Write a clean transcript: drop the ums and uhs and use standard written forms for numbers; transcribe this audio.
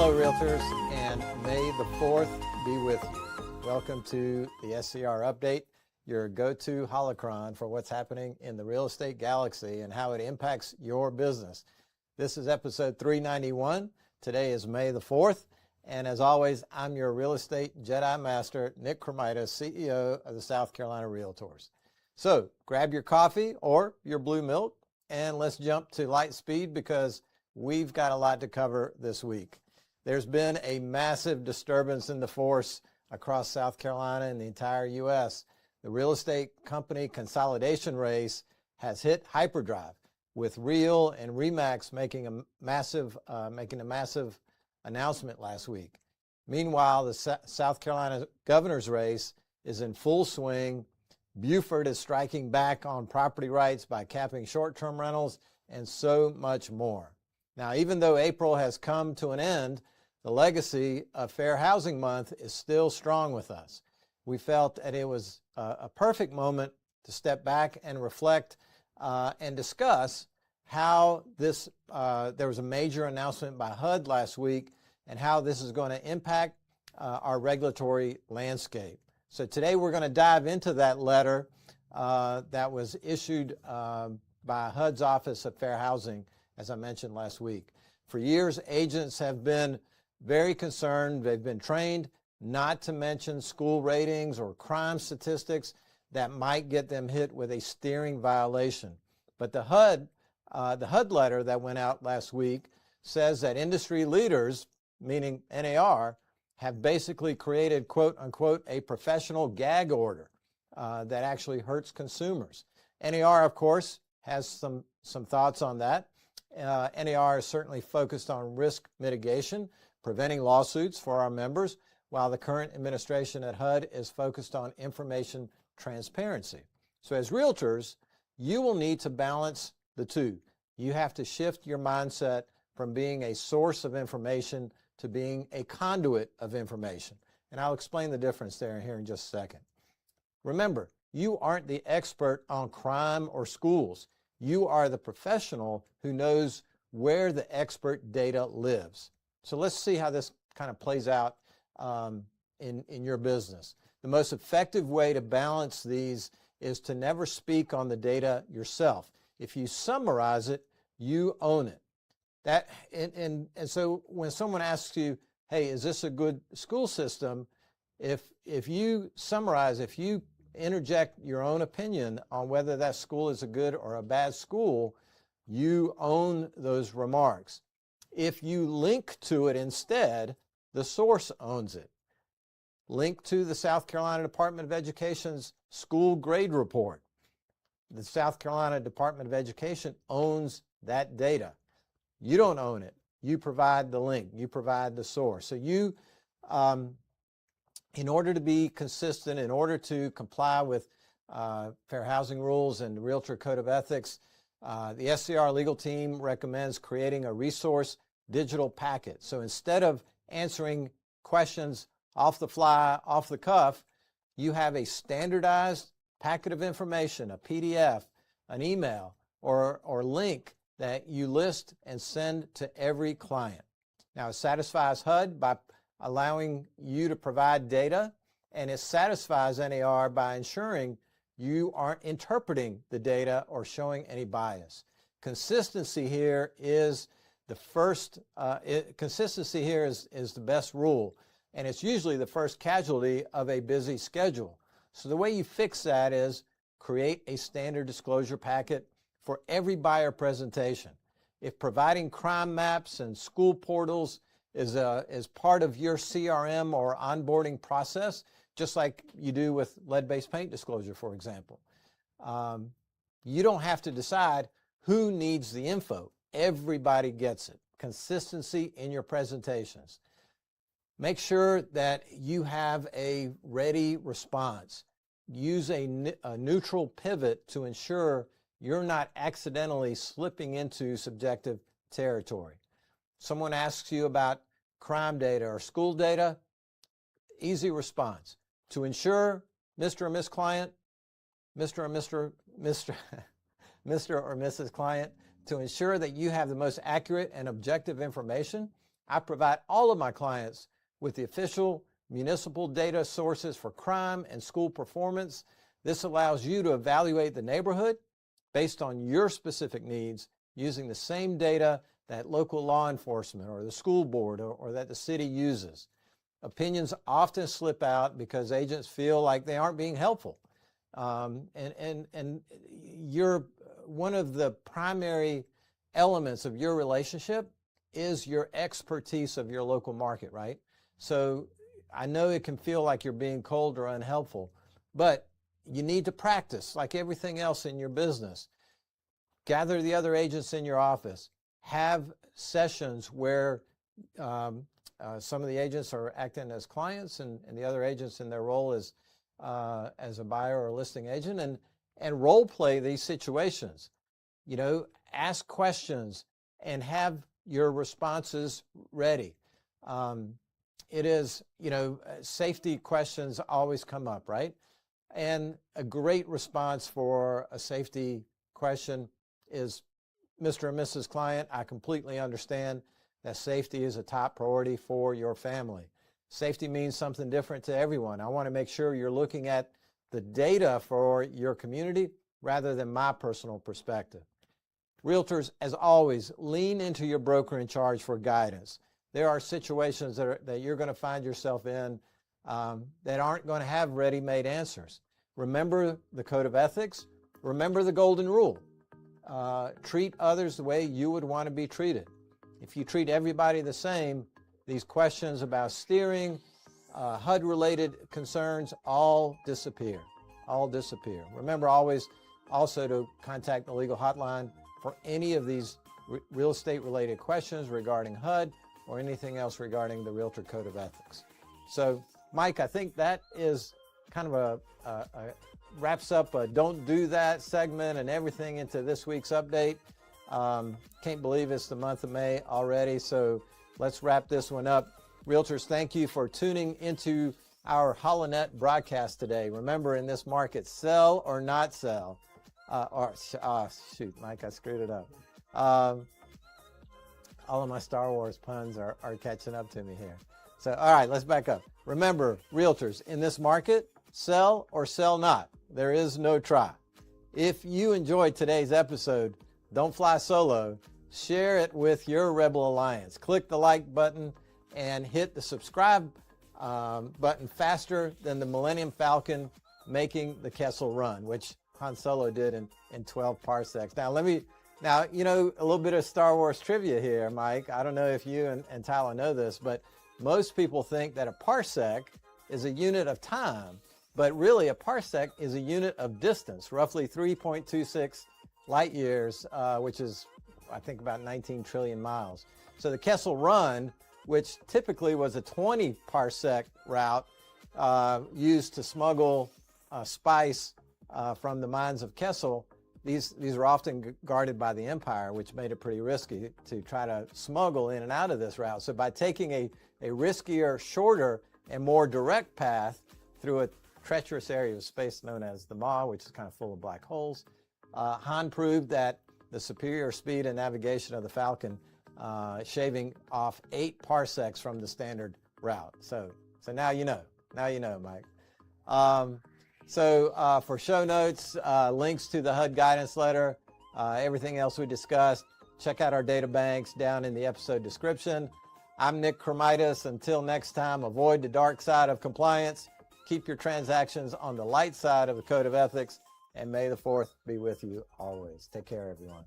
Hello, Realtors, and May the 4th be with you. Welcome to the SCR Update, your go-to holocron for what's happening in the real estate galaxy and how it impacts your business. This is episode 391. Today is May the 4th, and as always, I'm your real estate Jedi Master, Nick Cremita, CEO of the South Carolina Realtors. So grab your coffee or your blue milk, and let's jump to light speed because we've got a lot to cover this week. There's been a massive disturbance in the force across South Carolina and the entire U.S. The real estate company consolidation race has hit hyperdrive, with Real and Remax making a massive announcement last week. Meanwhile, the South Carolina governor's race is in full swing. Beaufort is striking back on property rights by capping short-term rentals, and so much more. Now, even though April has come to an end, the legacy of Fair Housing Month is still strong with us. We felt that it was a perfect moment to step back and reflect and discuss how this, there was a major announcement by HUD last week and how this is going to impact our regulatory landscape. So today we're going to dive into that letter that was issued by HUD's Office of Fair Housing, as I mentioned last week. For years, agents have been very concerned. They've been trained not to mention school ratings or crime statistics that might get them hit with a steering violation. But the HUD letter that went out last week says that industry leaders, meaning NAR, have basically created, quote unquote, a professional gag order that actually hurts consumers. NAR, of course, has some thoughts on that. NAR is certainly focused on risk mitigation, preventing lawsuits for our members, while the current administration at HUD is focused on information transparency. So as realtors, you will need to balance the two. You have to shift your mindset from being a source of information to being a conduit of information. And I'll explain the difference there here in just a second. Remember, you aren't the expert on crime or schools. You are the professional who knows where the expert data lives. So let's see how this kind of plays out in your business. The most effective way to balance these is to never speak on the data yourself. If you summarize it, you own it. And so when someone asks you, hey, is this a good school system? If you summarize, if you interject your own opinion on whether that school is a good or a bad school, you own those remarks. If you link to it instead, the source owns it. Link to the South Carolina Department of Education's school grade report. The South Carolina Department of Education owns that data. You don't own it. You provide the link. You provide the source. So you, in order to be consistent, in order to comply with fair housing rules and the Realtor Code of Ethics, the SCR legal team recommends creating a resource digital packet. So instead of answering questions off the fly, off the cuff, you have a standardized packet of information, a PDF, an email, or link that you list and send to every client. Now, it satisfies HUD by allowing you to provide data, and it satisfies NAR by ensuring you aren't interpreting the data or showing any bias. Consistency here is the first, consistency here is the best rule, and it's usually the first casualty of a busy schedule. So the way you fix that is create a standard disclosure packet for every buyer presentation. If providing crime maps and school portals is part of your CRM or onboarding process, just like you do with lead-based paint disclosure, for example, you don't have to decide who needs the info. Everybody gets it. Consistency in your presentations. Make sure that you have a ready response. Use a neutral pivot to ensure you're not accidentally slipping into subjective territory. Someone asks you about crime data or school data, easy response. To ensure Mr. or Miss Client, Mr. or Mrs. Client, to ensure that you have the most accurate and objective information, I provide all of my clients with the official municipal data sources for crime and school performance. This allows you to evaluate the neighborhood based on your specific needs using the same data that local law enforcement or the school board or that the city uses. Opinions often slip out because agents feel like they aren't being helpful. And you're one of the primary elements of your relationship is your expertise of your local market, right? So I know it can feel like you're being cold or unhelpful, but you need to practice like everything else in your business. Gather the other agents in your office. Have sessions where some of the agents are acting as clients and the other agents in their role as a buyer or listing agent, and role play these situations. You know, ask questions and have your responses ready. It is, you know, safety questions always come up, right? And a great response for a safety question is, Mr. and Mrs. Client, I completely understand that safety is a top priority for your family. Safety means something different to everyone. I want to make sure you're looking at the data for your community rather than my personal perspective. Realtors, as always, lean into your broker in charge for guidance. There are situations that you're going to find yourself in that aren't going to have ready-made answers. Remember the code of ethics. Remember the golden rule. Treat others the way you would want to be treated. If you treat everybody the same, these questions about steering, HUD-related concerns, all disappear. All disappear. Remember always also to contact the legal hotline for any of these real estate-related questions regarding HUD or anything else regarding the Realtor Code of Ethics. So, Mike, I think that is kind of a wraps up a Don't Do That segment and everything into this week's update. Can't believe it's the month of May already, so let's wrap this one up. Realtors, thank you for tuning into our HoloNet broadcast today. Remember, in this market, sell or not sell. Shoot, Mike, I screwed it up. All of my Star Wars puns are catching up to me here. So, all right, let's back up. Remember, realtors, in this market, sell or sell not. There is no try. If you enjoyed today's episode, don't fly solo. Share it with your Rebel Alliance. Click the like button and hit the subscribe button faster than the Millennium Falcon making the Kessel run, which Han Solo did in 12 parsecs. Now, you know, a little bit of Star Wars trivia here, Mike. I don't know if you and Tyler know this, but most people think that a parsec is a unit of time, but really a parsec is a unit of distance, roughly 3.26 light years, which is, I think, about 19 trillion miles. So the Kessel Run, which typically was a 20 parsec route used to smuggle spice from the mines of Kessel, these are often guarded by the Empire, which made it pretty risky to try to smuggle in and out of this route. So by taking a riskier, shorter, and more direct path through a treacherous area of space known as the Maw, which is kind of full of black holes, Han proved that the superior speed and navigation of the Falcon, shaving off 8 parsecs from the standard route. So now you know. Now you know, Mike. For show notes, links to the HUD guidance letter, everything else we discussed, check out our data banks down in the episode description. I'm Nick Kromitis. Until next time, avoid the dark side of compliance. Keep your transactions on the light side of the Code of Ethics, and may the 4th be with you always. Take care, everyone.